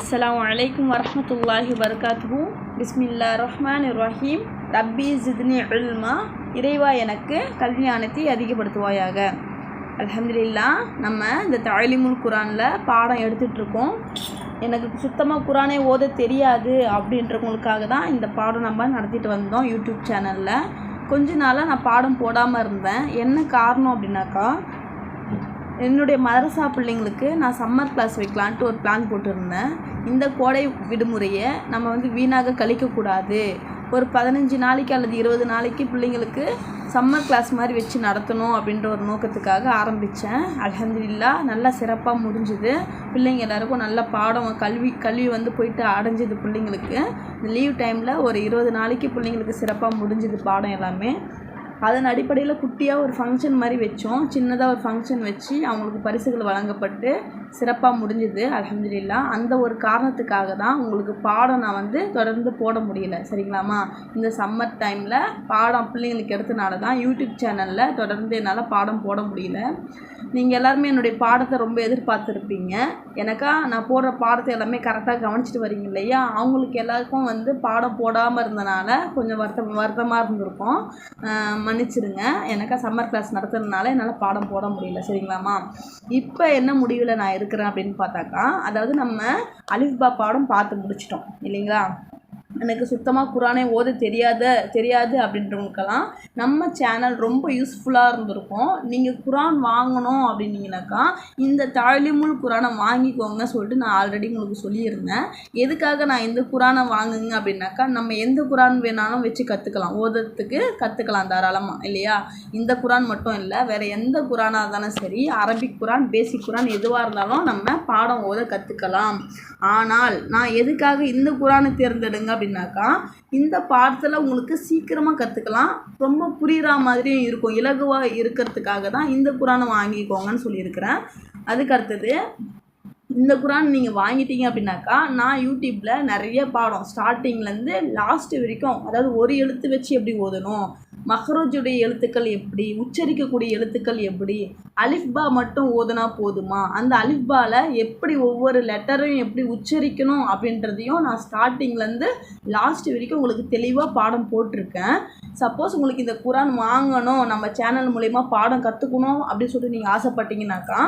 அஸ்ஸலாமு அலைக்கும் வரஹ்மத்துல்லாஹி வபரகாத்துஹு. பிஸ்மில்லாஹிர் ரஹ்மானிர் ரஹீம். ரப்பி ஜித்னி இல்மா. இறைவா எனக்கு கல்வியானத்தை அதிகப்படுத்துவாயாக. அல்ஹம்துலில்லாஹ். நம்ம இந்த தஅலீமுல் குரானில் பாடம் எடுத்துகிட்ருக்கோம். எனக்கு சுத்தமாக குரானே ஓத தெரியாது அப்படின்றவங்களுக்காக தான் இந்த பாடம் நம்ம நடத்திட்டு வந்தோம் யூடியூப் சேனலில். கொஞ்ச நாளாக நான் பாடம் போடாமல் இருந்தேன். என்ன காரணம் அப்படின்னாக்கா, என்னுடைய மதரசா பிள்ளைங்களுக்கு நான் சம்மர் கிளாஸ் வைக்கலான்ட்டு ஒரு பிளான் போட்டிருந்தேன். இந்த கோடை விடுமுறையை நம்ம வீணாக கழிக்கக்கூடாது. ஒரு 15 நாளைக்கு அல்லது 20 நாளைக்கு பிள்ளைங்களுக்கு சம்மர் கிளாஸ் மாதிரி வச்சு நடத்தணும் அப்படின்ற ஒரு நோக்கத்துக்காக ஆரம்பித்தேன். அல்ஹம்துலில்லாஹ் நல்லா சிறப்பாக முடிஞ்சுது. பிள்ளைங்க எல்லாருக்கும் நல்ல பாடம் கல்வி போயிட்டு அடைஞ்சிது. பிள்ளைங்களுக்கு இந்த லீவ் டைமில் ஒரு 20 நாளைக்கு பிள்ளைங்களுக்கு சிறப்பாக முடிஞ்சுது பாடம் எல்லாமே. அதன் அடிப்படையில் குட்டியாக ஒரு ஃபங்க்ஷன் மாதிரி வச்சோம். சின்னதாக ஒரு ஃபங்க்ஷன் வச்சு அவங்களுக்கு பரிசுகள் வழங்கப்பட்டு சிறப்பாக முடிஞ்சுது. அல்ஹம்துலில்லாஹ். அந்த ஒரு காரணத்துக்காக தான் உங்களுக்கு பாடம் நான் தொடர்ந்து போட முடியல, சரிங்களாம்மா. இந்த சம்மர் டைமில் பாடம் பிள்ளைங்களுக்கு எடுத்தனால தான் யூடியூப் சேனலில் தொடர்ந்து என்னால் பாடம் போட முடியல. நீங்கள் எல்லாருமே என்னுடைய பாடத்தை ரொம்ப எதிர்பார்த்துருப்பீங்க. எனக்கா நான் போடுற பாடத்தை எல்லாமே கரெக்டாக கவனிச்சிட்டு வரீங்க இல்லையா? அவங்களுக்கு எல்லாருக்கும் பாடம் போடாமல் இருந்தனால கொஞ்சம் வருத்தமாக இருந்திருக்கும். மன்னிச்சிருங்க. எனக்கா சம்மர் கிளாஸ் நடத்துறதுனால என்னால் பாடம் போட முடியல, சரிங்களாம்மா. இப்போ என்ன முடிவில் நான் இருக்கிறேன் அப்படின்னு பார்த்தாக்கா, அதாவது நம்ம அலிஃபா பாடம் பார்த்து முடிச்சிட்டோம் இல்லைங்களா? எனக்கு சுத்தமாக குரானே ஓத தெரியாது அப்படின்றவங்களுக்கெல்லாம் நம்ம சேனல் ரொம்ப யூஸ்ஃபுல்லாக இருந்திருக்கும். நீங்கள் குரான் வாங்கணும் அப்படின்னீங்கனாக்கா இந்த தஅலீமுல் குரானை வாங்கிக்கோங்க சொல்லிட்டு நான் ஆல்ரெடி உங்களுக்கு சொல்லியிருந்தேன். எதுக்காக நான் இந்த குரானை வாங்குங்க அப்படின்னாக்கா, நம்ம எந்த குரான் வேணாலும் வச்சு கற்றுக்கலாம், ஓதுறதுக்கு கற்றுக்கலாம் தாராளமாக இல்லையா? இந்த குரான் மட்டும் இல்லை, வேறு எந்த குரானாக இருந்தாலும் சரி, அரபிக் குரான், பேசிக் குரான் எதுவாக இருந்தாலும் நம்ம பாடம் ஓத கற்றுக்கலாம். ஆனால் நான் எதுக்காக இந்த குரானை தேர்ந்தெடுங்க அப்படின்னாக்கா, இந்த பாடத்தில் உங்களுக்கு சீக்கிரமாக கற்றுக்கலாம், ரொம்ப புரிகிற மாதிரியும் இருக்கும், இலகுவாக இருக்கிறதுக்காக தான் இந்த குரானை வாங்கிக்கோங்கன்னு சொல்லியிருக்கிறேன். அதுக்கு அடுத்தது, இந்த குரான் நீங்கள் வாங்கிட்டீங்க அப்படின்னாக்கா, நான் யூடியூப்பில் நிறைய பாடம் ஸ்டார்டிங்லேருந்து லாஸ்ட்டு வரைக்கும், அதாவது ஒரு எழுத்து வச்சு எப்படி ஓதணும், மஹ்ரஜுடைய எழுத்துக்கள் எப்படி, உச்சரிக்கக்கூடிய எழுத்துக்கள் எப்படி, அலிஃபா மட்டும் ஓதுனா போதுமா, அந்த அலிஃபாவில் எப்படி ஒவ்வொரு லெட்டரையும் எப்படி உச்சரிக்கணும் அப்படின்றதையும் நான் ஸ்டார்டிங்லேருந்து லாஸ்ட் வரைக்கும் உங்களுக்கு தெளிவாக பாடம் போட்டிருக்கேன். சப்போஸ் உங்களுக்கு இந்த குரான் வாங்கணும், நம்ம சேனல் மூலயமா பாடம் கற்றுக்கணும் அப்படின்னு சொல்லிட்டு நீங்கள் ஆசைப்பட்டீங்கன்னாக்கா,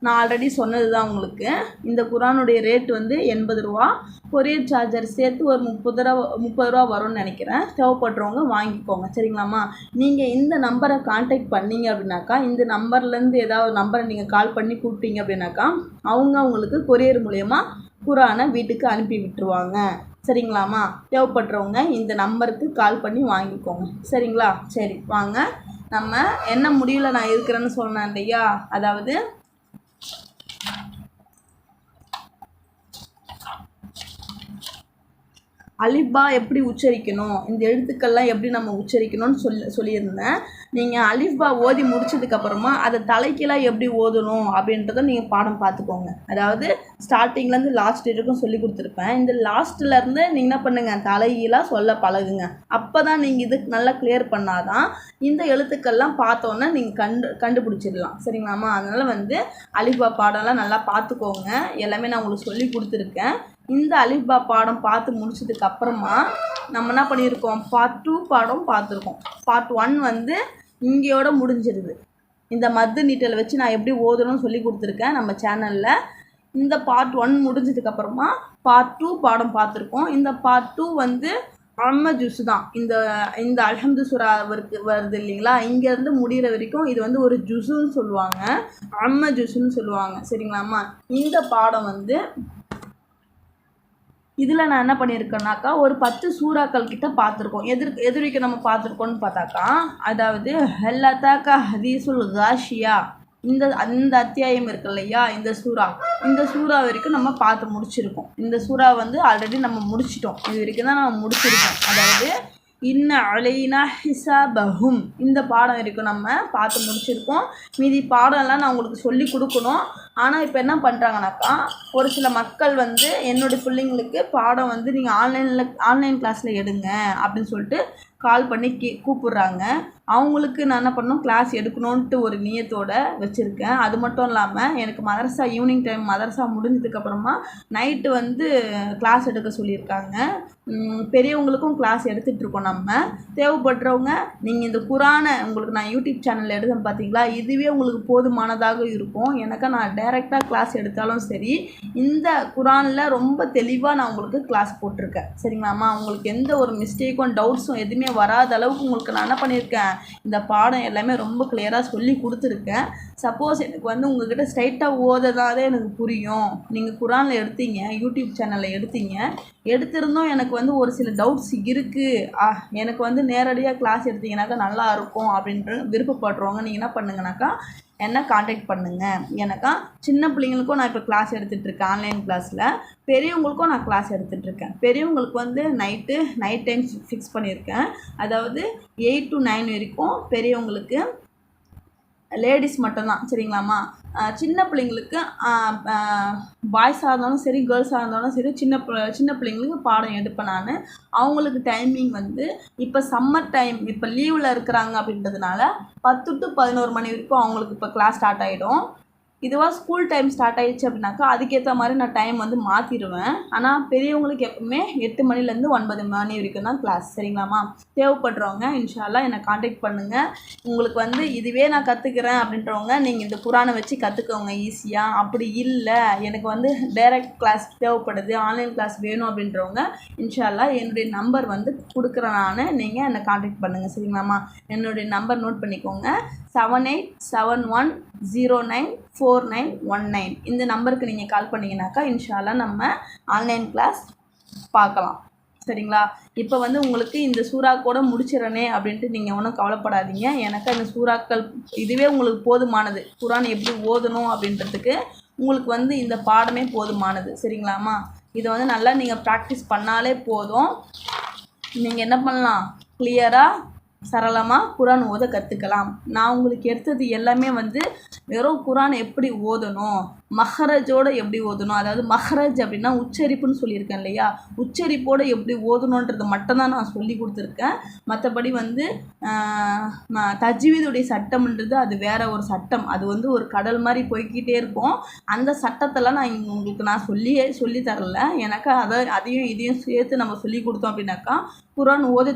நான் ஆல்ரெடி சொன்னது தான் உங்களுக்கு. இந்த குரானுடைய ரேட் 80 ரூபா. கொரியர் சார்ஜர் சேர்த்து ஒரு 30 ரூபா வரும்னு நினைக்கிறேன். தேவைப்படுறவங்க வாங்கிக்கோங்க, சரிங்களாம்மா. நீங்கள் இந்த நம்பரை கான்டாக்ட் பண்ணீங்க அப்படின்னாக்கா, இந்த நம்பர்லேருந்து ஏதாவது நம்பரை நீங்கள் கால் பண்ணி கூப்பிட்டீங்க அப்படின்னாக்கா, அவங்க உங்களுக்கு கொரியர் மூலயமா குரானை வீட்டுக்கு அனுப்பி விட்டுருவாங்க, சரிங்களாம்மா. தேவைப்படுறவங்க இந்த நம்பருக்கு கால் பண்ணி வாங்கிக்கோங்க, சரிங்களா? சரி வாங்க, நம்ம என்ன முடிவில் நான் இருக்கிறேன்னு சொன்னேன் இல்லையா? அதாவது அலிஃபா எப்படி உச்சரிக்கணும், இந்த எழுத்துக்கள்லாம் எப்படி நம்ம உச்சரிக்கணும்னு சொல்லியிருந்தேன். நீங்கள் அலிஃபா ஓதி முடிச்சதுக்கப்புறமா அதை தலைக்கீழாக எப்படி ஓதணும் அப்படின்றத நீங்கள் பாடம் பார்த்துக்கோங்க. அதாவது ஸ்டார்டிங்லேருந்து லாஸ்ட் வரைக்கும் சொல்லி கொடுத்துருப்பேன். இந்த லாஸ்ட்லேருந்து நீங்கள் என்ன பண்ணுங்கள், தலைகீழாக சொல்ல பழகுங்க. அப்போ தான் நீங்கள் இது நல்லா கிளியர் பண்ணாதான் இந்த எழுத்துக்கள்லாம் பார்த்தோன்னே நீங்கள் கண்டுபிடிச்சிடலாம், சரிங்களாம்மா. அதனால் அலிஃபா பாடம்லாம் நல்லா பார்த்துக்கோங்க. எல்லாமே நான் உங்களுக்கு சொல்லி கொடுத்துருக்கேன். இந்த அலிஃபா பாடம் பார்த்து முடிச்சதுக்கு அப்புறமா நம்ம என்ன பண்ணியிருக்கோம், பார்ட் 2 பாடம் பார்த்துருக்கோம். பார்ட் 1 இங்கேயோட முடிஞ்சிருது. இந்த மத்து நீட்டல் வச்சு நான் எப்படி ஓதணும்னு சொல்லி கொடுத்துருக்கேன் நம்ம சேனலில். இந்த பார்ட் 1 முடிஞ்சதுக்கப்புறமா பார்ட் 2 பாடம் பார்த்துருக்கோம். இந்த பார்ட் 2 அம்ம ஜூஸ் தான். இந்த அல்ஹம்து சூரா வருது இல்லைங்களா? இங்கேருந்து முடிகிற வரைக்கும் இது ஒரு ஜுஸுன்னு சொல்லுவாங்க, அம்ம ஜூஸுன்னு சொல்லுவாங்க, சரிங்களாம்மா. இந்த பாடம் இதில் நான் என்ன பண்ணியிருக்கேன்னாக்கா, ஒரு 10 சூறாக்கள் கிட்ட பார்த்துருக்கோம். எது வரைக்கும் நம்ம பார்த்துருக்கோன்னு பார்த்தாக்கா, அதாவது ஹல்லத்தாக்கா ஹதீசுல் காஷியா, அந்த அத்தியாயம் இருக்கு இல்லையா, இந்த சூறா வரைக்கும் நம்ம பார்த்து முடிச்சிருக்கோம். இந்த சூறா ஆல்ரெடி நம்ம முடிச்சிட்டோம். இது வரைக்கும் தான் நம்ம முடிச்சிருக்கோம். அதாவது இன்ன அலைனா ஹிசாபஹும், இந்த பாடம் வரைக்கும் நம்ம பார்த்து முடிச்சிருக்கோம். மீதி பாடம்லாம் நான் உங்களுக்கு சொல்லி கொடுக்கணும். ஆனால் இப்போ என்ன பண்ணுறாங்கனாக்கா, ஒரு சில மக்கள் என்னுடைய பிள்ளைங்களுக்கு பாடம் நீங்கள் ஆன்லைன் கிளாஸில் எடுங்க அப்படின்னு சொல்லிட்டு கால் பண்ணி கூப்பிட்றாங்க. அவங்களுக்கு நான் என்ன பண்ணணும், கிளாஸ் எடுக்கணுன்ட்டு ஒரு நியத்தோட வச்சுருக்கேன். அது மட்டும் இல்லாமல் எனக்கு மதரசா ஈவினிங் டைம் மதரசா முடிஞ்சதுக்கப்புறமா நைட்டு வந்து கிளாஸ் எடுக்க சொல்லியிருக்காங்க. பெரியவங்களுக்கும் கிளாஸ் எடுத்துகிட்ருக்கோம். நம்ம தேவைப்படுறவங்க நீங்கள் இந்த குரானை உங்களுக்கு நான் யூடியூப் சேனலில் எடுத்தேன் பார்த்தீங்களா, இதுவே உங்களுக்கு போதுமானதாக இருக்கும். எனக்கு நான் டைரெக்டாக கிளாஸ் எடுத்தாலும் சரி, இந்த குரானில் ரொம்ப தெளிவாக நான் உங்களுக்கு கிளாஸ் போட்டிருக்கேன். சரிங்களாம்மா? உங்களுக்கு எந்த ஒரு மிஸ்டேக்கும் டவுட்ஸும் எதுவுமே வராத அளவுக்கு உங்களுக்கு நான் என்ன பண்ணியிருக்கேன், இந்த பாடம் எல்லாமே ரொம்ப கிளியராக சொல்லி கொடுத்துருக்கேன். சப்போஸ் எனக்கு வந்து உங்கள்கிட்ட ஸ்ட்ரைட்டாக ஓததாதே எனக்கு புரியும், நீங்கள் குரானில் எடுத்தீங்க, யூடியூப் சேனலில் எடுத்திருந்தோம், எனக்கு வந்து ஒரு சில டவுட்ஸ் இருக்குது, எனக்கு வந்து நேரடியாக கிளாஸ் எடுத்தீங்கன்னாக்கா நல்லா இருக்கும் அப்படின்ற விருப்பப்படுறவங்க நீங்கள் என்ன பண்ணுங்கனாக்கா என்ன காண்டாக்ட் பண்ணுங்கள். எனக்கா சின்ன பிள்ளைங்களுக்கும் நான் இப்போ கிளாஸ் எடுத்துகிட்ருக்கேன், ஆன்லைன் கிளாஸில். பெரியவங்களுக்கும் நான் கிளாஸ் எடுத்துகிட்ருக்கேன். பெரியவங்களுக்கு வந்து நைட் டைம் ஃபிக்ஸ் பண்ணியிருக்கேன். அதாவது 8 to 9 வரைக்கும் பெரியவங்களுக்கு, லேடிஸ் மட்டும்தான். சரிங்களாம்மா? சின்ன பிள்ளைங்களுக்கு பாய்ஸாக இருந்தாலும் சரி, கேர்ள்ஸாக இருந்தாலும் சரி, சின்ன பிள்ளைங்களுக்கு பாடம் எடுப்பேன் நான். அவங்களுக்கு டைமிங் வந்து இப்போ சம்மர் டைம், இப்போ லீவில் இருக்கிறாங்க அப்படின்றதுனால 10 to 11 மணி வரைக்கும் அவங்களுக்கு இப்போ கிளாஸ் ஸ்டார்ட் ஆகிடும். இதுவாக ஸ்கூல் டைம் ஸ்டார்ட் ஆகிடுச்சு அப்படின்னாக்கா அதுக்கேற்ற மாதிரி நான் டைம் வந்து மாற்றிடுவேன். ஆனால் பெரியவங்களுக்கு எப்பவுமே 8 மணிலேருந்து 9 மணி வரைக்கும் தான் கிளாஸ். சரிங்களாம்மா? தேவைப்படுறவங்க இன்ஷால்லா என்னை காண்டாக்ட் பண்ணுங்கள். உங்களுக்கு வந்து இதுவே நான் கற்றுக்கிறேன் அப்படின்றவங்க நீங்கள் இந்த குரானை வச்சு கற்றுக்கோங்க ஈஸியாக. அப்படி இல்லை எனக்கு வந்து டைரக்ட் கிளாஸ் தேவைப்படுது, ஆன்லைன் கிளாஸ் வேணும் அப்படின்றவங்க இன்ஷால்லா என்னுடைய நம்பர் வந்து கொடுக்குறேன் நான், நீங்கள் என்னை காண்டாக்ட் பண்ணுங்கள். சரிங்களாம்மா? என்னுடைய நம்பர் நோட் பண்ணிக்கோங்க, 7871094919. இந்த நம்பருக்கு நீங்கள் கால் பண்ணிங்கனாக்கா இன்ஷால்லா நம்ம ஆன்லைன் கிளாஸ் பார்க்கலாம். சரிங்களா? இப்போ வந்து உங்களுக்கு இந்த சூறாக்கூட முடிச்சிடறனே அப்படின்ட்டு நீங்கள் ஒன்றும் கவலைப்படாதீங்க. எனக்கு அந்த சூறாக்கள் இதுவே உங்களுக்கு போதுமானது. குரான் எப்படி ஓதணும் அப்படின்றதுக்கு உங்களுக்கு வந்து இந்த பாடமே போதுமானது. சரிங்களாம்மா? இதை வந்து நல்லா நீங்கள் ப்ராக்டிஸ் பண்ணாலே போதும். நீங்கள் என்ன பண்ணலாம், கிளியராக சரளமாக குரான் ஓத கற்றுக்கலாம். நான் உங்களுக்கு எடுத்தது எல்லாமே வந்து வெறும் குரான் எப்படி ஓதணும், மஹரஜோடு எப்படி ஓதணும், அதாவது மஹரஜ் அப்படின்னா உச்சரிப்புன்னு சொல்லியிருக்கேன் இல்லையா, உச்சரிப்போடு எப்படி ஓதணுன்றது மட்டும்தான் நான் சொல்லி கொடுத்துருக்கேன். மற்றபடி வந்து தஜ்வீதுடைய சட்டம்ன்றது அது வேறு ஒரு சட்டம். அது வந்து ஒரு கடல் மாதிரி போய்கிட்டே இருக்கும். அந்த சட்டத்தெல்லாம் நான் உங்களுக்கு நான் சொல்லி தரல. எனக்கு அதையும் இதையும் சேர்த்து நம்ம சொல்லி கொடுத்தோம் அப்படின்னாக்கா குரான் ஓத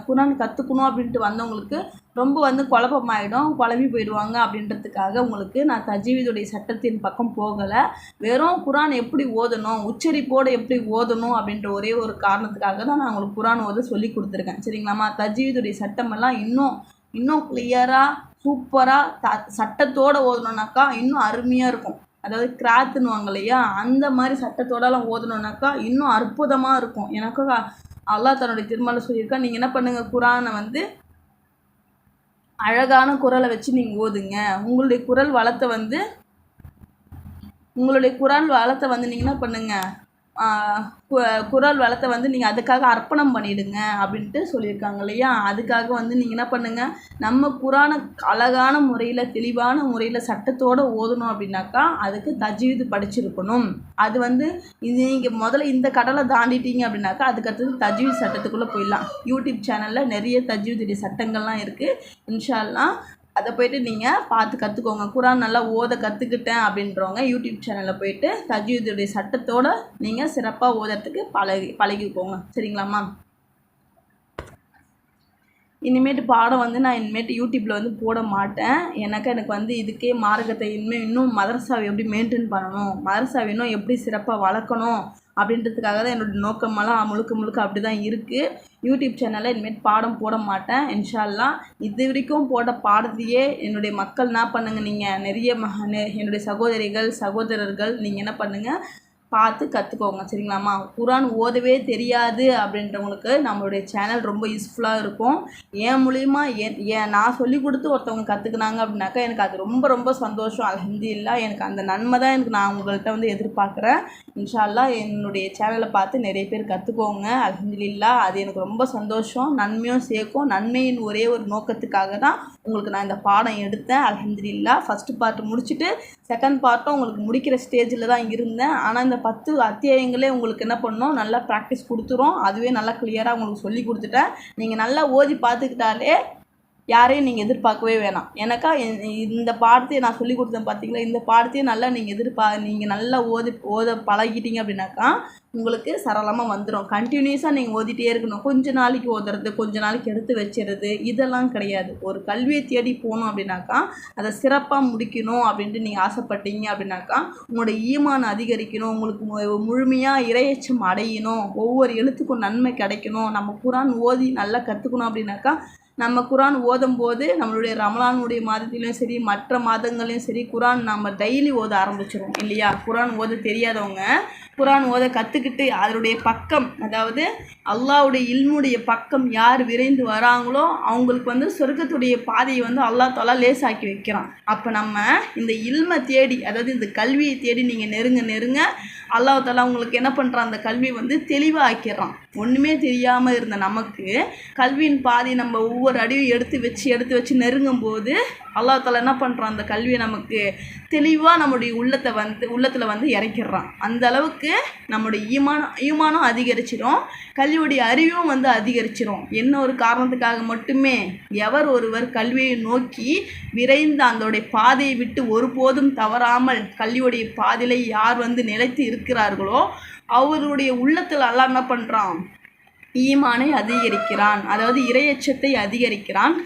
குரான் கற்றுக்கணும் அப்படின்ட்டு வந்தவங்களுக்கு ரொம்ப வந்து குழப்பமாயிடும், குழம்பி போயிடுவாங்க. அப்படின்றதுக்காக உங்களுக்கு நான் தஜ்வீதுடைய சட்டத்தின் பக்கம் போகலை. வெறும் குரான் எப்படி ஓதணும், உச்சரிப்போடு எப்படி ஓதணும் அப்படின்ற ஒரே ஒரு காரணத்துக்காக தான் நான் உங்களுக்கு குரான் ஓத சொல்லி கொடுத்துருக்கேன். சரிங்களாம்மா? தஜ்வீதுடைய சட்டமெல்லாம் இன்னும் கிளியராக சூப்பராக சட்டத்தோடு ஓதணுன்னாக்கா இன்னும் அருமையாக இருக்கும். அதாவது கிராத்துன்னுவாங்க இல்லையா, அந்த மாதிரி சட்டத்தோடலாம் ஓதணுன்னாக்கா இன்னும் அற்புதமாக இருக்கும். எனக்கு அல்லாஹ் தன்னுடைய திருமலை சொல்லியிருக்கா, நீங்கள் என்ன பண்ணுங்கள், குரானை வந்து அழகான குரலை வச்சு நீங்கள் ஓதுங்க. உங்களுடைய குரல் வளத்தை வந்து நீங்கள் என்ன பண்ணுங்கள், குரல் வளத்தை வந்து நீங்கள் அதுக்காக அர்ப்பணம் பண்ணிவிடுங்க அப்படின்ட்டு சொல்லியிருக்காங்க இல்லையா. அதுக்காக வந்து நீங்கள் என்ன பண்ணுங்கள், நம்ம குரானை அழகான முறையில் தெளிவான முறையில் சட்டத்தோடு ஓதணும் அப்படின்னாக்கா அதுக்கு தஜ்வீது படிச்சிருக்கணும். அது வந்து இது நீங்கள் முதல்ல இந்த கடலை தாண்டிட்டீங்க அப்படின்னாக்கா அதுக்கடுத்தது தஜ்வீத் சட்டத்துக்குள்ளே போயிடலாம். யூடியூப் சேனலில் நிறைய தஜ்வீதுடைய சட்டங்கள்லாம் இருக்குது. இன்ஷா அல்லாஹ் அதை போய்ட்டு நீங்கள் பார்த்து கற்றுக்கோங்க. குரான் நல்லா ஓத கற்றுக்கிட்டேன் அப்படின்றவங்க யூடியூப் சேனலில் போய்ட்டு தஜ்வீதுடைய சட்டத்தோடு நீங்கள் சிறப்பாக ஓதுறதுக்கு பழகிக்கோங்க. சரிங்களாம்மா? இனிமேட்டு பாடம் வந்து நான் இனிமேட்டு யூடியூப்பில் வந்து போட மாட்டேன். எனக்கு வந்து இதுக்கே மார்க்கத்தை இன்னும் மதரசாவை எப்படி மெயின்டைன் பண்ணணும், மதரசாவை இன்னும் எப்படி சிறப்பாக வளர்க்கணும் அப்படின்றதுக்காக தான் என்னோடய நோக்கமெல்லாம் முழுக்க அப்படி தான் இருக்குது. யூடியூப் சேனலில் இனிமேல் பாடம் போட மாட்டேன் இன்ஷா அல்லாஹ். இது வரைக்கும் போட்ட பாடத்தையே என்னுடைய மக்கள் என்ன பண்ணுங்கள், நீங்கள் நிறைய என்னுடைய சகோதரர்கள் நீங்கள் என்ன பண்ணுங்கள், பார்த்து கற்றுக்கோங்க. சரிங்களாம்மா? குரான் ஓதவே தெரியாது அப்படின்றவங்களுக்கு நம்மளுடைய சேனல் ரொம்ப யூஸ்ஃபுல்லாக இருக்கும். என் மூலிமா நான் சொல்லி கொடுத்து ஒருத்தவங்க கற்றுக்குனாங்க அப்படின்னாக்கா எனக்கு அது ரொம்ப சந்தோஷம். அல்ஹம்துலில்லாஹ். எனக்கு அந்த நன்மை தான் நான் உங்கள்கிட்ட வந்து எதிர்பார்க்குறேன். இன்ஷா அல்லாஹ் என்னுடைய சேனலை பார்த்து நிறைய பேர் கற்றுக்கோங்க. அல்ஹம்துலில்லாஹ். அது எனக்கு ரொம்ப சந்தோஷம். நன்மையும் சேர்க்கும். நன்மையின் ஒரே ஒரு நோக்கத்துக்காக தான் உங்களுக்கு நான் இந்த பாடம் எடுத்தேன். அல்ஹம்துலில்லாஹ். ஃபஸ்ட்டு பார்ட் முடிச்சுட்டு செகண்ட் பார்ட்டும் உங்களுக்கு முடிக்கிற ஸ்டேஜில் தான் இருந்தேன். ஆனால் இந்த 10 அத்தியாயங்களே உங்களுக்கு என்ன பண்ணணும், நல்லா ப்ராக்டிஸ் கொடுத்துரும். அதுவே நல்லா கிளியராக உங்களுக்கு சொல்லி கொடுத்துட்டேன். நீங்கள் நல்லா ஓதி பார்த்துக்கிட்டாலே யாரையும் நீங்கள் எதிர்பார்க்கவே வேணாம். எனக்கா இந்த பாடத்தையே நான் சொல்லி கொடுத்தேன் பார்த்தீங்களா, இந்த பாடத்தையே நல்லா நீங்கள் நல்லா ஓத பழகிட்டீங்க அப்படின்னாக்கா உங்களுக்கு சரளமாக வந்துடும். கண்டினியூஸாக நீங்கள் ஓதிட்டே இருக்கணும். கொஞ்ச நாளைக்கு ஓதுறது, கொஞ்ச நாளைக்கு எடுத்து வச்சிடுறது இதெல்லாம் கிடையாது. ஒரு கல்வியை தேடி போகணும் அப்படின்னாக்கா அதை சிறப்பாக முடிக்கணும் அப்படின்ட்டு நீங்கள் ஆசைப்பட்டீங்க அப்படின்னாக்கா உங்களோட ஈமான் அதிகரிக்கணும், உங்களுக்கு முழுமையாக இறையச்சம் அடையணும், ஒவ்வொரு எழுத்துக்கும் நன்மை கிடைக்கணும், நம்ம குரான் ஓதி நல்லா கற்றுக்கணும் அப்படின்னாக்கா நம்ம குரான் ஓதும் போது நம்மளுடைய ரமலானுடைய மாதத்துலேயும் சரி மற்ற மாதங்களையும் சரி குரான் நம்ம டெய்லி ஓத ஆரம்பிச்சிடும் இல்லையா. குரான் ஓத தெரியாதவங்க குரான் ஓத கற்றுக்கிட்டு அதனுடைய பக்கம், அதாவது அல்லாஹ்வுடைய இல்முடைய பக்கம் யார் விரைந்து வராங்களோ அவங்களுக்கு வந்து சொர்க்கத்துடைய பாதையை வந்து அல்லாஹ் தஆலா லேசாக்கி வைக்கிறான். அப்போ நம்ம இந்த இல்மை தேடி, அதாவது இந்த கல்வியை தேடி நீங்கள் நெருங்க அல்லாஹ் தஆலா உங்களுக்கு என்ன பண்ணுறான், அந்த கல்வியை வந்து தெளிவாக ஆக்கிடுறான். ஒன்றுமே தெரியாமல் இருந்த நமக்கு கல்வியின் பாதி நம்ம ஒவ்வொரு அடியும் எடுத்து வச்சு நெருங்கும் போது அல்லாஹ் தஆலா என்ன பண்ணுறான், அந்த கல்வியை நமக்கு தெளிவாக நம்முடைய உள்ளத்தில் வந்து இறக்கிடுறான். அந்த அளவுக்கு நம்முடைய ஈமானம் அதிகரிச்சிடும், கல்வியுடைய அறிவும் வந்து அதிகரிச்சிடும். என்ன ஒரு காரணத்துக்காக மட்டுமே, எவர் ஒருவர் கல்வியை நோக்கி விரைந்து அதோடைய பாதையை விட்டு ஒருபோதும் தவறாமல் கல்வியுடைய பாதையில யார் வந்து நிலைத்து இருக்கிறார்களோ அவருடைய உள்ளத்தில் அல்லாஹ் என்ன பண்ணுறான், ஈமானை அதிகரிக்கிறான், அதாவது இறையச்சத்தை அதிகரிக்கிறான்,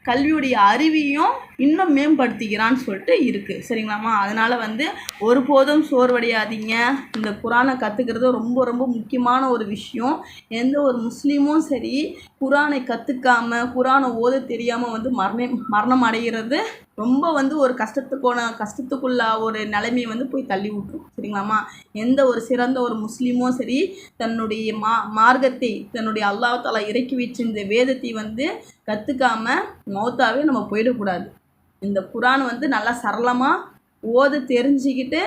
கல்வியுடைய அறிவையும் இன்னும் மேம்படுத்திக்கிறான்னு சொல்லிட்டு இருக்குது. சரிங்களாம்மா. அதனால் வந்து ஒருபோதும் சோர்வடையாதீங்க. இந்த குரானை கற்றுக்கிறது ரொம்ப ரொம்ப முக்கியமான ஒரு விஷயம். எந்த ஒரு முஸ்லீமும் சரி குரானை கற்றுக்காம குரானை ஓத தெரியாமல் வந்து மரணம் அடைகிறது ரொம்ப வந்து ஒரு கஷ்டத்துக்குள்ள ஒரு நிலைமையை வந்து போய் தள்ளி விட்டுரும். சரிங்களாம்மா. எந்த ஒரு சிறந்த ஒரு முஸ்லீமும் சரி தன்னுடைய மார்க்கத்தை, தன்னுடைய அல்லாஹ் தஆலா இறக்கி வச்சிருந்த வேதத்தை வந்து கற்றுக்காம மௌத்தாவே நம்ம போயிடக்கூடாது. இந்த குரான் வந்து நல்லா சரளமாக ஓத தெரிஞ்சுக்கிட்டு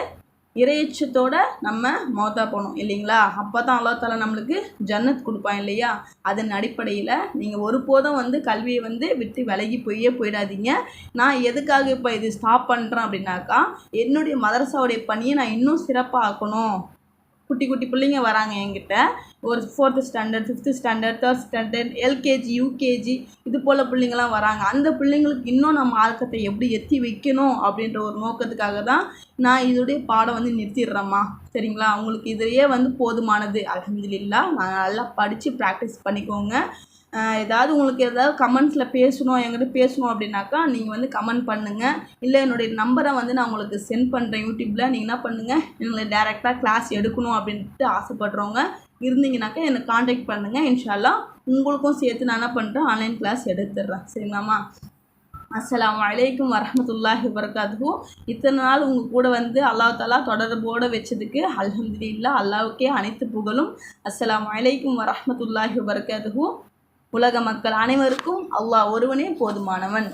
இறையச்சத்தோட நம்ம மௌத்தா போகணும் இல்லைங்களா. அப்போ தான் அல்லாஹ் தஆலா நம்மளுக்கு ஜன்னத் கொடுப்பான் இல்லையா. அதன் அடிப்படையில் நீங்கள் ஒருபோதும் வந்து கல்வியை வந்து விட்டு விலகி போயிடாதீங்க. நான் எதுக்காக இப்போ இது ஸ்டாப் பண்ணுறேன் அப்படின்னாக்கா, என்னுடைய மதரசாவுடைய பணியை நான் இன்னும் சிறப்பாக ஆக்கணும். குட்டி பிள்ளைங்க வராங்க என்கிட்ட, ஒரு 4th standard 5th standard 3rd standard LKG UKG இது போல் பிள்ளைங்கள்லாம் வராங்க. அந்த பிள்ளைங்களுக்கு இன்னும் நம்ம மார்க்கத்தை எப்படி எத்தி வைக்கணும் அப்படின்ற ஒரு நோக்கத்துக்காக தான் நான் இதோடைய பாடம் வந்து நிறுத்திடுறேம்மா. சரிங்களா. உங்களுக்கு இதையே வந்து போதுமானது. அல்ஹம்துலில்லாஹ். நான் நல்லா படித்து ப்ராக்டிஸ் பண்ணிக்கோங்க. உங்களுக்கு ஏதாவது கமெண்ட்ஸில் என்கிட்ட பேசணும் அப்படின்னாக்கா நீங்கள் வந்து கமெண்ட் பண்ணுங்கள். இல்லை என்னுடைய நம்பரை வந்து நான் உங்களுக்கு சென்ட் பண்ணுறேன் யூடியூப்பில். நீங்கள் என்ன பண்ணுங்கள், எங்களை டேரெக்டாக கிளாஸ் எடுக்கணும் அப்படின்ட்டு ஆசைப்படுறவங்க இருந்தீங்கன்னாக்கா என்னை காண்டாக்ட் பண்ணுங்கள். இன்ஷா அல்லாஹ் உங்களுக்கும் சேர்த்து நான் என்ன பண்ணுறேன், ஆன்லைன் கிளாஸ் எடுத்துடுறேன். சரிங்களாம்மா. அஸ்ஸலாமு அலைக்கும் வரஹ்மத்துல்லாஹி வபரகாத்துஹு. இத்தனை நாள் உங்கள் கூட வந்து அல்லாஹ் தஆலா தொடர்போடு வச்சதுக்கு அல்ஹம்துலில்லாஹ். அல்லாஹ்வுக்கே அனைத்து புகழும். அஸ்ஸலாமு அலைக்கும் வரஹ்மத்துல்லாஹி வபரகாத்துஹு. உலக மக்கள் அனைவருக்கும் அல்லாஹ் ஒருவனே போதுமானவன்.